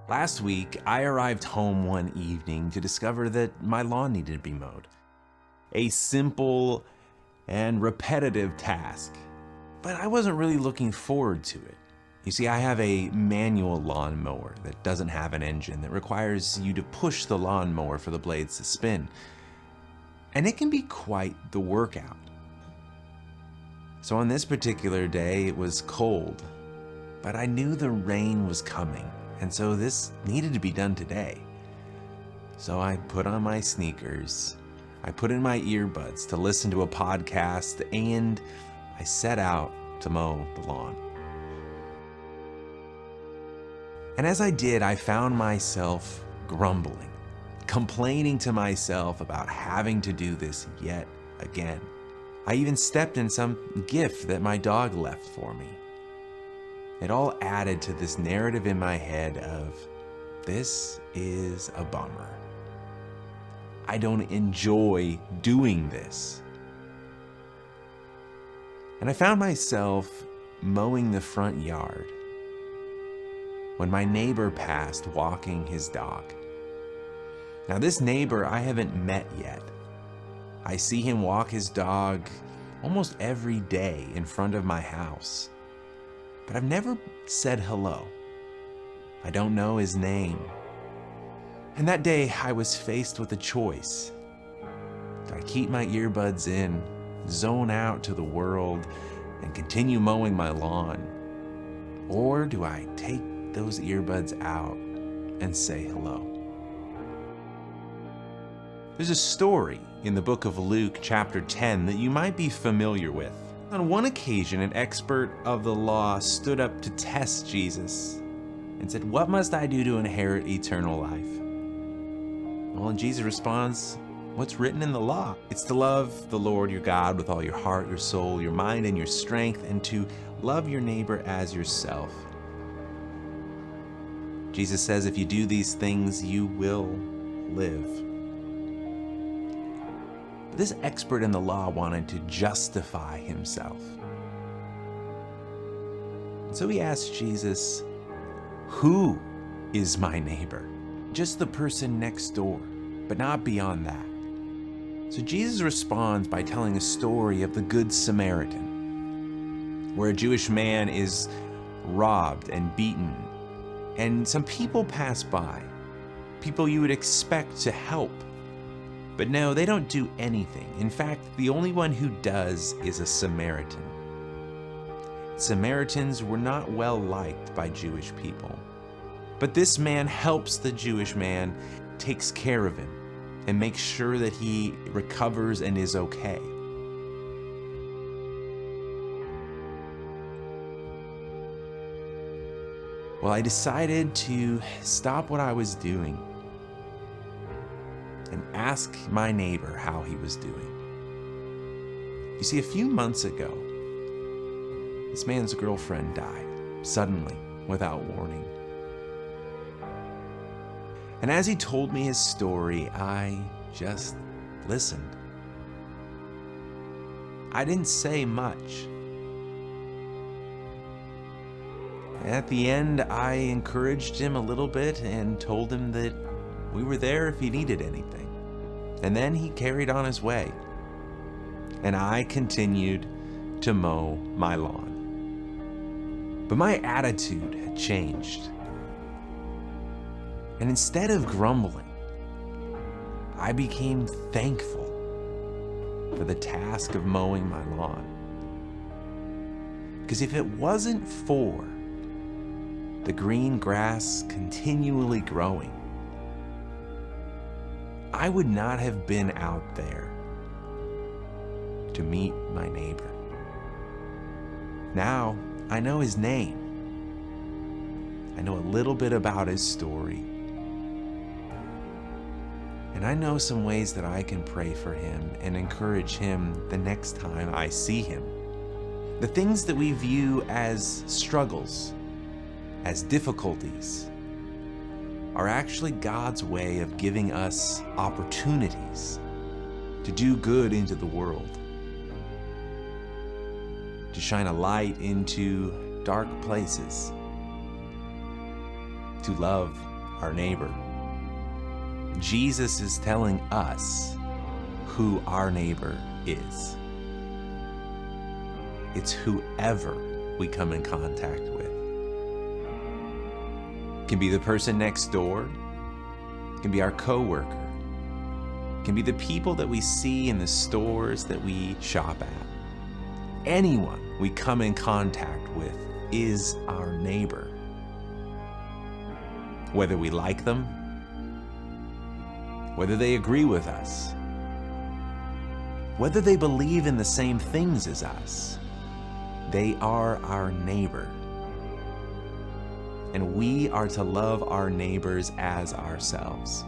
Last week, I arrived home one evening to discover that my lawn needed to be mowed. A simple and repetitive task, but I wasn't really looking forward to it. You see, I have a manual lawn mower that doesn't have an engine that requires you to push the lawn mower for the blades to spin. And it can be quite the workout. So on this particular day, it was cold, but I knew the rain was coming, and so this needed to be done today. So I put on my sneakers, I put in my earbuds to listen to a podcast, and I set out to mow the lawn. And as I did, I found myself grumbling, complaining to myself about having to do this yet again. I even stepped in some gift that my dog left for me. It all added to this narrative in my head of, this is a bummer. I don't enjoy doing this. And I found myself mowing the front yard when my neighbor passed walking his dog. Now, this neighbor I haven't met yet. I see him walk his dog almost every day in front of my house, but I've never said hello. I don't know his name. And that day I was faced with a choice. Do I keep my earbuds in, zone out to the world, and continue mowing my lawn? Or do I take those earbuds out and say hello? There's a story in the book of Luke, chapter 10, that you might be familiar with. On one occasion, an expert of the law stood up to test Jesus and said, "What must I do to inherit eternal life?" Well, and Jesus responds, "What's written in the law? It's to love the Lord your God with all your heart, your soul, your mind, and your strength, and to love your neighbor as yourself." Jesus says, if you do these things, you will live. This expert in the law wanted to justify himself. And so he asked Jesus, "Who is my neighbor?" Just the person next door, but not beyond that. So Jesus responds by telling a story of the Good Samaritan, where a Jewish man is robbed and beaten, and some people pass by, people you would expect to help. But no, they don't do anything. In fact, the only one who does is a Samaritan. Samaritans were not well liked by Jewish people. But this man helps the Jewish man, takes care of him, and makes sure that he recovers and is okay. Well, I decided to stop what I was doing and ask my neighbor how he was doing. You see, a few months ago, this man's girlfriend died suddenly, without warning. And as he told me his story, I just listened. I didn't say much. At the end, I encouraged him a little bit and told him that we were there if he needed anything. And then he carried on his way. And I continued to mow my lawn. But my attitude had changed. And instead of grumbling, I became thankful for the task of mowing my lawn. Because if it wasn't for the green grass continually growing, I would not have been out there to meet my neighbor. Now I know his name. I know a little bit about his story. And I know some ways that I can pray for him and encourage him the next time I see him. The things that we view as struggles, as difficulties, are actually God's way of giving us opportunities to do good into the world, to shine a light into dark places, to love our neighbor. Jesus is telling us who our neighbor is. It's whoever we come in contact with. It can be the person next door. It can be our coworker. It can be the people that we see in the stores that we shop at. Anyone we come in contact with is our neighbor. Whether we like them, whether they agree with us, whether they believe in the same things as us, they are our neighbor. And we are to love our neighbors as ourselves.